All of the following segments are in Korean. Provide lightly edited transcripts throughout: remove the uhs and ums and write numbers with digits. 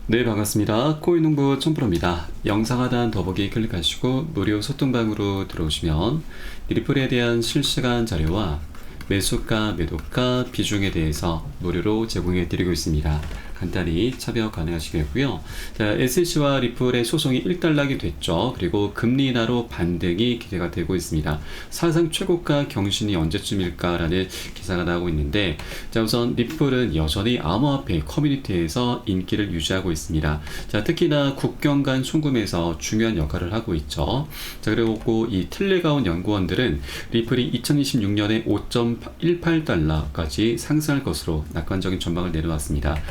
네, 반갑습니다. 코인농부 촌프로입니다. 영상 하단 더보기 클릭하시고 무료 소통방으로 들어오시면 리플에 대한 실시간 자료와 매수가, 매도가, 비중에 대해서 무료로 제공해 드리고 있습니다. 간단히 참여 가능하시겠고요. 자, SC와 리플의 소송이 일단락이 됐죠. 그리고 금리 인하로 반등이 기대가 되고 있습니다. 사상 최고가 경신이 언제쯤일까라는 기사가 나오고 있는데, 자, 우선 리플은 여전히 암호화폐 커뮤니티에서 인기를 유지하고 있습니다. 자, 특히나 국경 간 송금에서 중요한 역할을 하고 있죠. 자, 그리고 이 틸레가운 연구원들은 리플이 2026년에 5.18달러까지 상승할 것으로 낙관적인 전망을 내놓았습니다.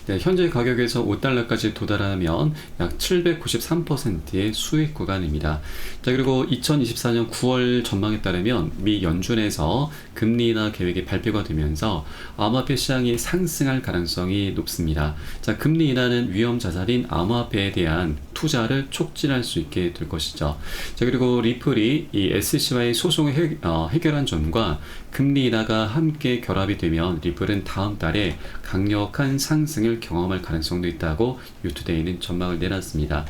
네, 현재 가격에서 5달러까지 도달하면 약 793%의 수익 구간입니다. 자, 그리고 2024년 9월 전망에 따르면 미 연준에서 금리 인하 계획이 발표가 되면서 암호화폐 시장이 상승할 가능성이 높습니다. 자, 금리 인하는 위험 자산인 암호화폐에 대한 투자를 촉진할 수 있게 될 것이죠. 자, 그리고 리플이 이 SC와의 소송을 해결한 점과 금리 인하가 함께 결합이 되면 리플은 다음 달에 강력한 상승을 경험할 가능성도 있다고 유투데이는 전망을 내놨습니다.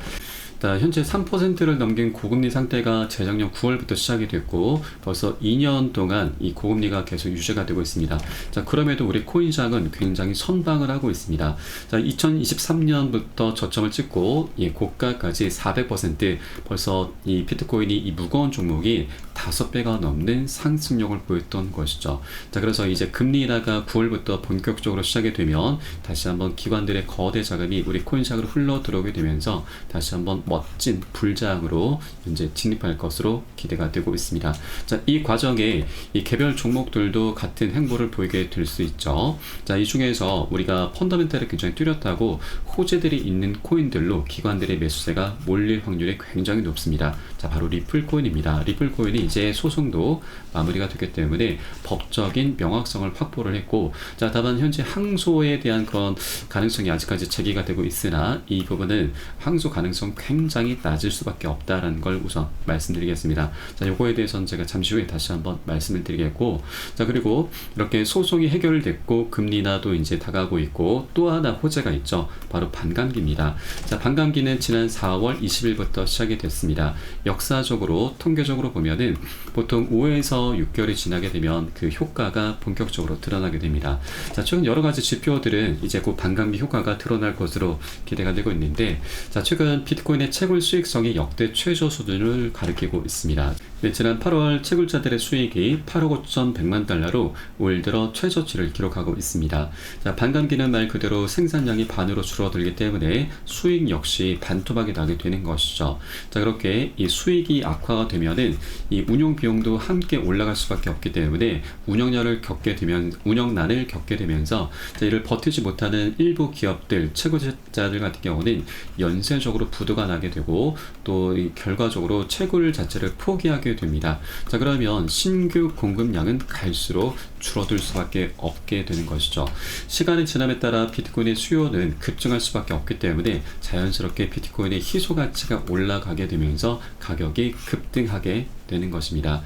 현재 3%를 넘긴 고금리 상태가 재작년 9월부터 시작이 됐고 벌써 2년 동안 이 고금리가 계속 유지가 되고 있습니다. 자, 그럼에도 우리 코인시장은 굉장히 선방을 하고 있습니다. 자, 2023년부터 저점을 찍고 고가까지 400% 벌써 이 비트코인이 이 무거운 종목이 5배가 넘는 상승력을 보였던 것이죠. 자, 그래서 이제 금리 인하가 9월부터 본격적으로 시작이 되면 다시 한번 기관들의 거대 자금이 우리 코인시장으로 흘러 들어오게 되면서 다시 한번 멋진 불장으로 현재 진입할 것으로 기대가 되고 있습니다. 자, 이 과정에 이 개별 종목들도 같은 행보를 보이게 될 수 있죠. 자, 이 중에서 우리가 펀더멘탈이 굉장히 뚜렷하고 호재들이 있는 코인들로 기관들의 매수세가 몰릴 확률이 굉장히 높습니다. 자, 바로 리플 코인입니다. 리플 코인이 이제 소송도 마무리가 됐기 때문에 법적인 명확성을 확보를 했고, 자, 다만 현재 항소에 대한 그런 가능성이 아직까지 제기가 되고 있으나 이 부분은 항소 가능성 굉장히 낮을 수밖에 없다라는 걸 우선 말씀드리겠습니다. 자, 요거에 대해서는 제가 잠시 후에 다시 한번 말씀을 드리겠고, 자, 그리고 이렇게 소송이 해결됐고 금리 인하도 이제 다가오고 있고 또 하나 호재가 있죠. 바로 반감기입니다. 자, 반감기는 지난 4월 20일부터 시작이 됐습니다. 역사적으로 통계적으로 보면은 보통 5에서 6개월이 지나게 되면 그 효과가 본격적으로 드러나게 됩니다. 자, 최근 여러 가지 지표들은 이제 곧 반감기 효과가 드러날 것으로 기대가 되고 있는데, 자, 최근 비트코인의 채굴 수익성이 역대 최저 수준을 가리키고 있습니다. 네, 지난 8월 채굴자들의 수익이 8억 5천100만 달러로 올 들어 최저치를 기록하고 있습니다. 자, 반감기는 말 그대로 생산량이 반으로 줄어들기 때문에 수익 역시 반토막이 나게 되는 것이죠. 자, 그렇게 이 수익이 악화가 되면은 이 운용 비용도 함께 올라갈 수밖에 없기 때문에 운영난을 겪게 되면서 자, 이를 버티지 못하는 일부 기업들, 채굴자들 같은 경우는 연쇄적으로 부도가 나게 되고 또 결과적으로 채굴 자체를 포기하게 됩니다. 자, 그러면 신규 공급량은 갈수록 줄어들 수밖에 없게 되는 것이죠. 시간이 지남에 따라 비트코인의 수요는 급증할 수밖에 없기 때문에 자연스럽게 비트코인의 희소 가치가 올라가게 되면서 가격이 급등하게 되는 것입니다.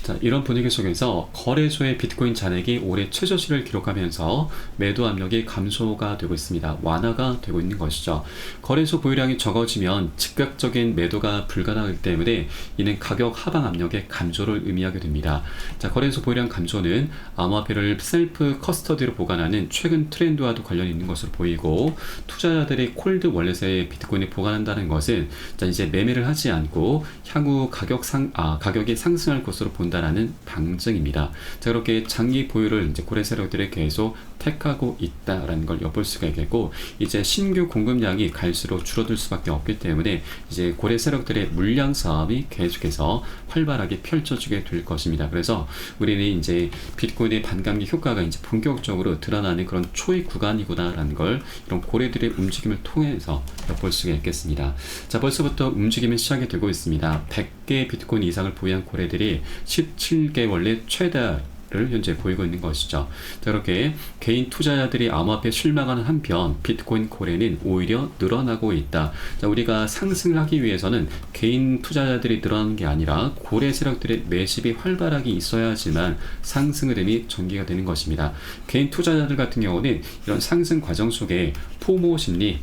자, 이런 분위기 속에서 거래소의 비트코인 잔액이 올해 최저치를 기록하면서 매도 압력이 감소가 되고 있습니다. 완화가 되고 있는 것이죠. 거래소 보유량이 적어지면 즉각적인 매도가 불가능하기 때문에 이는 가격 하방 압력의 감소를 의미하게 됩니다. 자, 거래소 보유량 감소는 암호화폐를 셀프 커스터디로 보관하는 최근 트렌드와도 관련이 있는 것으로 보이고, 투자자들이 콜드 월렛에 비트코인을 보관한다는 것은 자, 이제 매매를 하지 않고 향후 가격이 상승할 것으로 본다라는 방증입니다. 자, 그렇게 장기 보유를 이제 고래 세력들이 계속 택하고 있다라는 걸 엿볼 수가 있겠고, 이제 신규 공급량이 갈수록 줄어들 수밖에 없기 때문에 이제 고래 세력들의 물량 싸움이 계속해서 활발하게 펼쳐지게 될 것입니다. 그래서 우리는 이제 비트코인의 반감기 효과가 이제 본격적으로 드러나는 그런 초입 구간이구나라는 걸 이런 고래들의 움직임을 통해서 엿볼 수가 있겠습니다. 자, 벌써부터 움직임이 시작이 되고 있습니다. 100개 비트코인 이상을 보유한 고래들이 17개월 내 최다 를 현재 보이고 있는 것이죠. 자, 그렇게 개인 투자자들이 암호화폐에 실망하는 한편 비트코인 거래는 오히려 늘어나고 있다. 자, 우리가 상승을 하기 위해서는 개인 투자자들이 늘어나는 게 아니라 고래 세력들의 매집이 활발하게 있어야지만 상승 흐름이 전개가 되는 것입니다. 개인 투자자들 같은 경우는 이런 상승 과정 속에 포모 심리,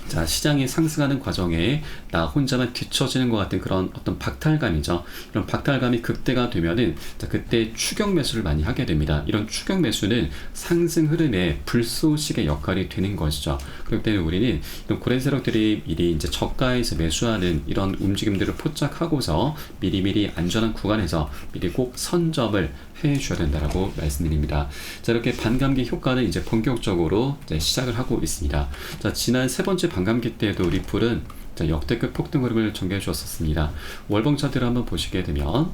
자, 시장이 상승하는 과정에 나 혼자만 뒤처지는 것 같은 그런 어떤 박탈감이죠. 이런 박탈감이 극대가 되면은 자, 그때 추격 매수를 많이 하게 됩니다. 이런 추격 매수는 상승 흐름의 불쏘시개 역할이 되는 것이죠. 그렇기 때문에 우리는 이런 고래 세력들이 미리 이제 저가에서 매수하는 이런 움직임들을 포착하고서 미리미리 안전한 구간에서 미리 꼭 선점을 해 주셔야 된다라고 말씀드립니다. 자, 이렇게 반감기 효과는 이제 본격적으로 이제 시작을 하고 있습니다. 자, 지난 세 번째 반감기 때에도 리플은 자, 역대급 폭등 흐름을 전개해 주었습니다. 월봉 차트를 한번 보시게 되면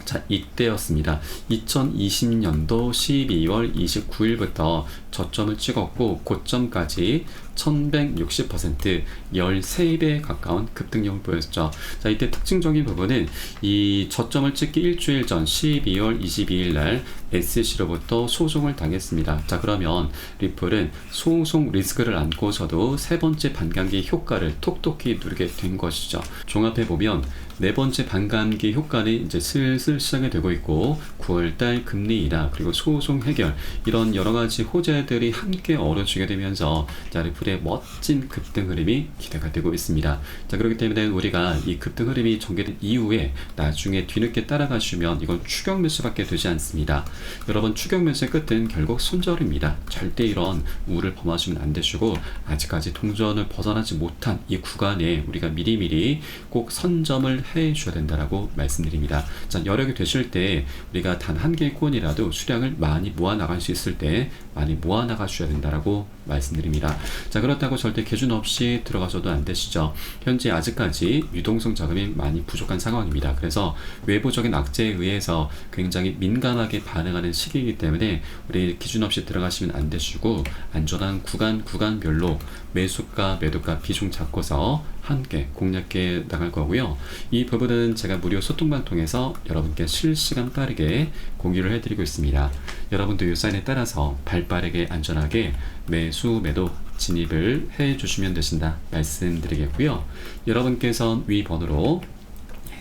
자, 이때였습니다. 2020년도 12월 29일부터 저점을 찍었고 고점까지 1160% 13배 가까운 급등력을 보였죠. 자, 이때 특징적인 부분은 이 저점을 찍기 일주일 전 12월 22일 날 SC로부터 소송을 당했습니다. 자, 그러면 리플은 소송 리스크를 안고서도 세 번째 반감기 효과를 톡톡히 누리게 된 것이죠. 종합해 보면 네 번째 반감기 효과는 이제 슬슬 시작이 되고 있고 9월달 금리 인하 그리고 소송 해결 이런 여러 가지 호재들이 함께 어우러지게 되면서 자, 리플의 멋진 급등 흐름이 기대가 되고 있습니다. 자, 그렇기 때문에 우리가 이 급등 흐름이 전개된 이후에 나중에 뒤늦게 따라가시면 이건 추격 매수밖에 되지 않습니다. 여러분, 추격 매수의 끝은 결국 손절입니다. 절대 이런 우를 범하시면 안 되시고 아직까지 동전을 벗어나지 못한 이 구간에 우리가 미리미리 꼭 선점을 해 주셔야 된다라고 말씀드립니다. 자, 여력이 되실 때 우리가 단 한 개의 코인이라도 수량을 많이 모아 나갈 수 있을 때 많이 모아 나가 주셔야 된다라고 말씀드립니다. 자, 그렇다고 절대 기준 없이 들어가셔도 안 되시죠. 현재 아직까지 유동성 자금이 많이 부족한 상황입니다. 그래서 외부적인 악재에 의해서 굉장히 민감하게 반응하는 시기이기 때문에 우리 기준 없이 들어가시면 안 되시고 안전한 구간별로 매수가 매도가 비중 잡고서 함께 공략해 나갈 거고요. 이 부분은 제가 무료 소통방 통해서 여러분께 실시간 빠르게 공유를 해드리고 있습니다. 여러분도 이 사인에 따라서 발빠르게 안전하게 매수 매도 진입을 해 주시면 되신다 말씀드리겠고요. 여러분께서는 위 번호로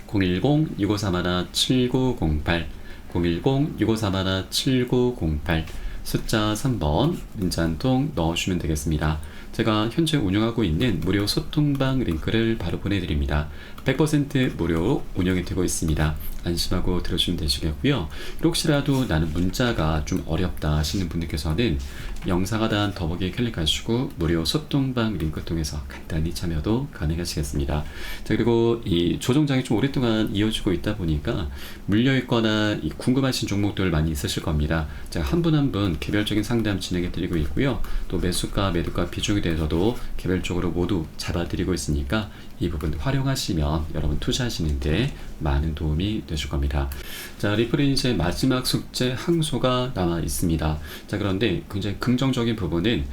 010-6531-7908 010-6531-7908 숫자 3번 문자 한 통 넣어주시면 되겠습니다. 제가 현재 운영하고 있는 무료 소통방 링크를 바로 보내드립니다. 100% 무료로 운영이 되고 있습니다. 안심하고 들어주시면 되시겠고요. 혹시라도 나는 문자가 좀 어렵다 하시는 분들께서는 영상 하단 더보기에 클릭하시고 무료 소통방 링크 통해서 간단히 참여도 가능하시겠습니다. 자, 그리고 이 조정장이 좀 오랫동안 이어지고 있다 보니까 물려있거나 궁금하신 종목들 많이 있으실 겁니다. 제가 한 분 한 분 개별적인 상담 진행해 드리고 있고요. 또 매수가 매도가 비중에 대해서도 개별적으로 모두 잡아드리고 있으니까 이 부분 활용하시면 여러분 투자하시는데 많은 도움이 되실 겁니다. 자, 리플은 이제 마지막 숙제 항소가 남아 있습니다. 자, 그런데 굉장히 긍정적인 부분은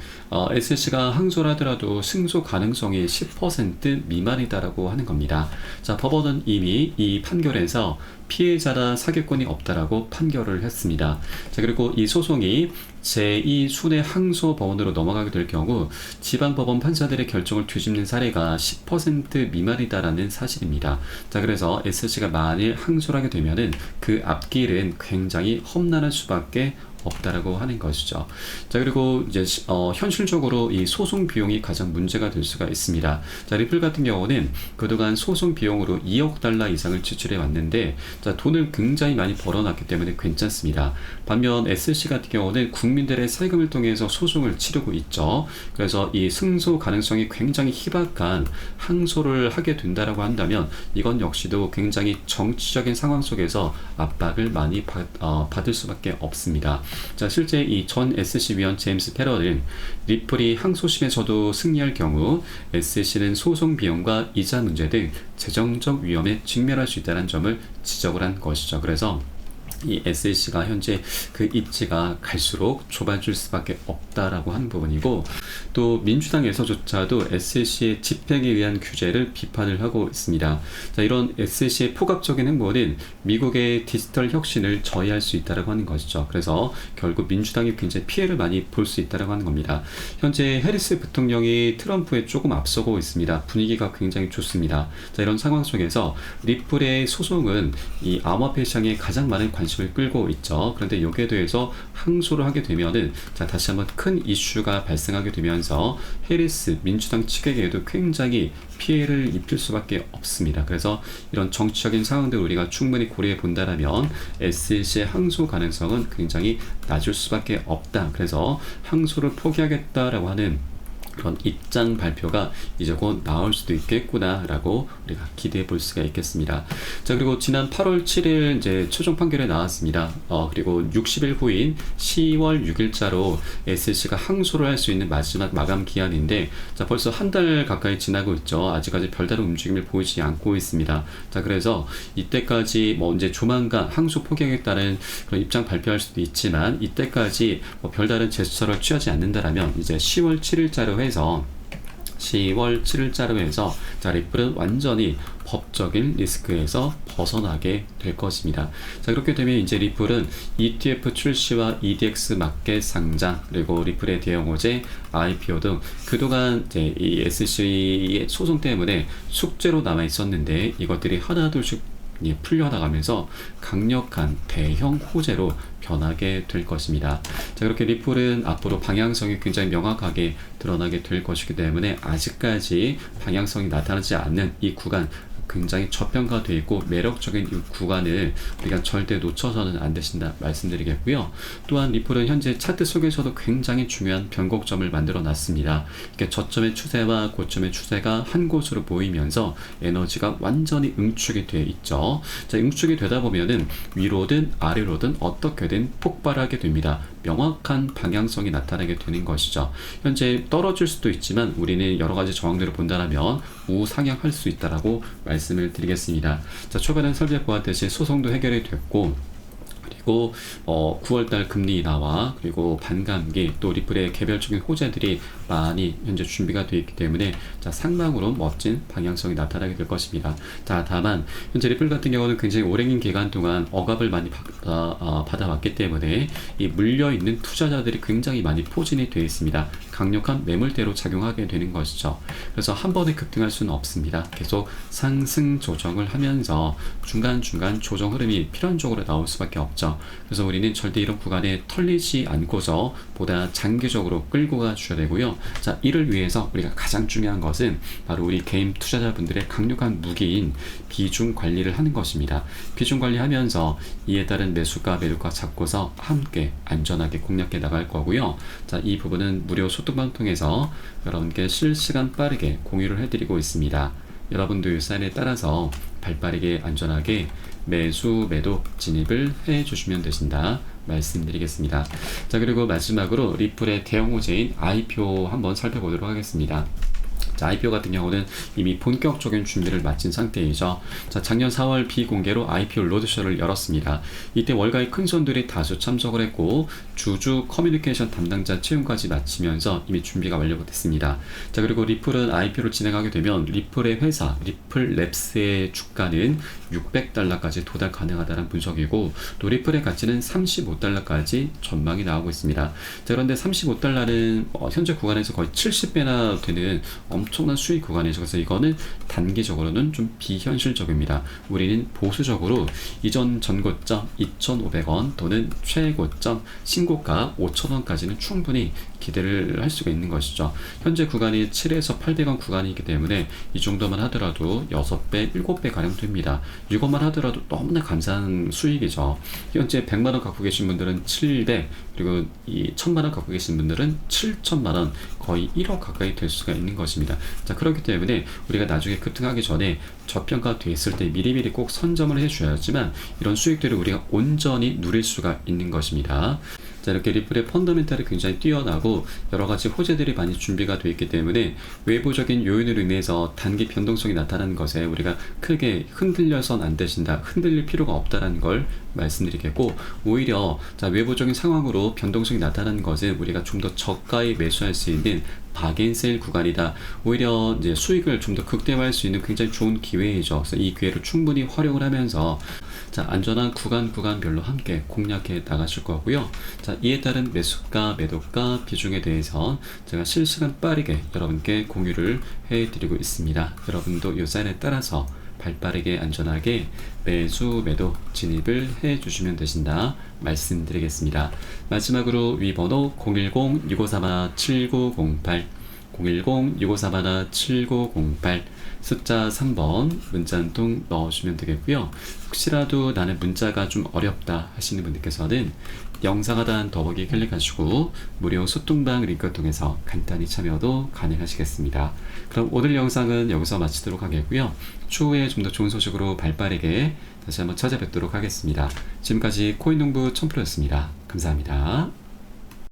SC가 항소를 하더라도 승소 가능성이 10% 미만이다라고 하는 겁니다. 자, 법원은 이미 이 판결에서 피해자라 사기꾼이 없다라고 판결을 했습니다. 자, 그리고 이 소송이 제2순회 항소법원으로 넘어가게 될 경우 지방법원 판사들의 결정을 뒤집는 사례가 10% 미만이다라는 사실입니다. 자, 그래서 SC가 만일 항소를 하게 되면은 그 앞길은 굉장히 험난할 수밖에 없다라고 하는 것이죠. 자, 그리고 이제 현실적으로 이 소송 비용이 가장 문제가 될 수가 있습니다. 자, 리플 같은 경우는 그동안 소송 비용으로 2억 달러 이상을 지출해 왔는데 자, 돈을 굉장히 많이 벌어놨기 때문에 괜찮습니다. 반면 SC 같은 경우는 국민들의 세금을 통해서 소송을 치르고 있죠. 그래서 이 승소 가능성이 굉장히 희박한 항소를 하게 된다라고 한다면 이건 역시도 굉장히 정치적인 상황 속에서 압박을 많이 받을 수밖에 없습니다. 자, 실제 이 전 SC 위원 제임스 페럴은 리플이 항소심에서도 승리할 경우 SC는 소송 비용과 이자 문제 등 재정적 위험에 직면할 수 있다는 점을 지적을 한 것이죠. 그래서 이 SC가 현재 그 입지가 갈수록 좁아질 수밖에 없다라고 하는 부분이고 또 민주당에서조차도 SC의 집행에 의한 규제를 비판을 하고 있습니다. 자, 이런 SC의 포괄적인 행보는 미국의 디지털 혁신을 저해할 수 있다라고 하는 것이죠. 그래서 결국 민주당이 굉장히 피해를 많이 볼 수 있다라고 하는 겁니다. 현재 해리스 부통령이 트럼프에 조금 앞서고 있습니다. 분위기가 굉장히 좋습니다. 자, 이런 상황 속에서 리플의 소송은 이 암호화폐 시장에 가장 많은 관심을 관심을 끌고 있죠. 그런데 여기에 대해서 항소를 하게 되면은 자, 다시 한번 큰 이슈가 발생하게 되면서 해리스 민주당 측에게도 굉장히 피해를 입힐 수밖에 없습니다. 그래서 이런 정치적인 상황들을 우리가 충분히 고려해 본다라면 SEC의 항소 가능성은 굉장히 낮을 수밖에 없다. 그래서 항소를 포기하겠다라고 하는 그런 입장 발표가 이제 곧 나올 수도 있겠구나라고 우리가 기대해 볼 수가 있겠습니다. 자, 그리고 지난 8월 7일 이제 최종 판결이 나왔습니다. 그리고 60일 후인 10월 6일자로 SEC가 항소를 할 수 있는 마지막 마감 기한인데, 자, 벌써 한 달 가까이 지나고 있죠. 아직까지 별다른 움직임을 보이지 않고 있습니다. 자, 그래서 이때까지 뭐 이제 조만간 항소 포기하겠다는 그런 입장 발표할 수도 있지만, 이때까지 뭐 별다른 제스처를 취하지 않는다라면 이제 10월 7일자로 해서 자, 리플은 완전히 법적인 리스크에서 벗어나게 될 것입니다. 자, 그렇게 되면 이제 리플은 ETF 출시와 EDX 마켓 상장, 그리고 리플의 대형 호재, IPO 등 그동안 이제 이 SEC의 소송 때문에 숙제로 남아 있었는데, 이것들이 하나둘씩 풀려나가면서 강력한 대형 호재로 변하게 될 것입니다. 자, 그렇게 리플은 앞으로 방향성이 굉장히 명확하게 드러나게 될 것이기 때문에 아직까지 방향성이 나타나지 않는 이 구간, 굉장히 저평가되어 있고 매력적인 이 구간을 우리가 절대 놓쳐서는 안 되신다 말씀드리겠고요. 또한 리플은 현재 차트 속에서도 굉장히 중요한 변곡점을 만들어 놨습니다. 이렇게 저점의 추세와 고점의 추세가 한 곳으로 모이면서 에너지가 완전히 응축이 되어 있죠. 자, 응축이 되다 보면은 위로든 아래로든 어떻게든 폭발하게 됩니다. 명확한 방향성이 나타나게 되는 것이죠. 현재 떨어질 수도 있지만 우리는 여러 가지 정황들을 본다면 우상향할 수 있다라고 말씀을 드리겠습니다. 자, 초반에 설계 보았듯이 소송도 해결이 됐고, 그리고 9월달 금리 인하와 그리고 반감기, 또 리플의 개별적인 호재들이 많이 현재 준비가 되어 있기 때문에 자, 상당으로 멋진 방향성이 나타나게 될 것입니다. 자, 다만 현재 리플 같은 경우는 굉장히 오랜 기간 동안 억압을 많이 받아왔기 때문에 이 물려있는 투자자들이 굉장히 많이 포진이 되어 있습니다. 강력한 매물대로 작용하게 되는 것이죠. 그래서 한 번에 급등할 수는 없습니다. 계속 상승 조정을 하면서 중간중간 조정 흐름이 필연적으로 나올 수밖에 없죠. 그래서 우리는 절대 이런 구간에 털리지 않고서 보다 장기적으로 끌고 가주셔야 되고요. 자, 이를 위해서 우리가 가장 중요한 것은 바로 우리 개인 투자자분들의 강력한 무기인 비중 관리를 하는 것입니다. 비중 관리하면서 이에 따른 매수가 매도가 잡고서 함께 안전하게 공략해 나갈 거고요. 자, 이 부분은 무료 소통방 통해서 여러분께 실시간 빠르게 공유를 해드리고 있습니다. 여러분도 이 사인에 따라서 발빠르게 안전하게 매수 매도 진입을 해 주시면 되신다 말씀드리겠습니다. 자, 그리고 마지막으로 리플의 대형 호재인 IPO 한번 살펴보도록 하겠습니다. 자, IPO 같은 경우는 이미 본격적인 준비를 마친 상태이죠. 자, 작년 4월 비공개로 IPO 로드쇼를 열었습니다. 이때 월가의 큰 손들이 다수 참석을 했고 주주 커뮤니케이션 담당자 채용까지 마치면서 이미 준비가 완료됐습니다. 자, 그리고 리플은 IPO를 진행하게 되면 리플의 회사 리플랩스의 주가는 $600까지 도달 가능하다는 분석이고, 또 리플의 가치는 $35까지 전망이 나오고 있습니다. 자, 그런데 $35는 현재 구간에서 거의 70배나 되는 엄청난 수익 구간이죠. 그래서 이거는 단기적으로는 좀 비현실적입니다. 우리는 보수적으로 이전 전고점 2,500원 또는 최고점 신고가 5,000원까지는 충분히 기대를 할 수가 있는 것이죠. 현재 구간이 7에서 800원 구간이기 때문에 이 정도만 하더라도 6배, 7배 가량 됩니다. 이것만 하더라도 너무나 감사한 수익이죠. 현재 100만원 갖고 계신 분들은 700, 그리고 이 1000만원 갖고 계신 분들은 7천만원, 거의 1억 가까이 될 수가 있는 것입니다. 자, 그렇기 때문에 우리가 나중에 급등하기 전에 저평가 됐을 때 미리미리 꼭 선점을 해줘야지만 이런 수익들을 우리가 온전히 누릴 수가 있는 것입니다. 자, 이렇게 리플의 펀더멘탈이 굉장히 뛰어나고 여러가지 호재들이 많이 준비가 되어 있기 때문에 외부적인 요인으로 인해서 단기 변동성이 나타나는 것에 우리가 크게 흔들려선 안 되신다, 흔들릴 필요가 없다는 걸 말씀드리겠고, 오히려 자, 외부적인 상황으로 변동성이 나타나는 것은 우리가 좀 더 저가에 매수할 수 있는 박앤세일 구간이다. 오히려 이제 수익을 좀 더 극대화할 수 있는 굉장히 좋은 기회이죠. 그래서 이 기회를 충분히 활용을 하면서 자, 안전한 구간별로 함께 공략해 나가실 거고요. 자, 이에 따른 매수가, 매도가, 비중에 대해서 제가 실시간 빠르게 여러분께 공유를 해드리고 있습니다. 여러분도 이 사인에 따라서 발빠르게 안전하게 매수 매도 진입을 해 주시면 되신다 말씀드리겠습니다. 마지막으로 위 번호 010-6531-7908 010-6531-7908 숫자 3번 문자 한 통 넣어주시면 되겠고요. 혹시라도 나는 문자가 좀 어렵다 하시는 분들께서는 영상 하단 더보기 클릭하시고 무료 소통방 링크 통해서 간단히 참여도 가능하시겠습니다. 그럼 오늘 영상은 여기서 마치도록 하겠고요. 추후에 좀 더 좋은 소식으로 발빠르게 다시 한번 찾아뵙도록 하겠습니다. 지금까지 코인농부 1000%였습니다. 감사합니다.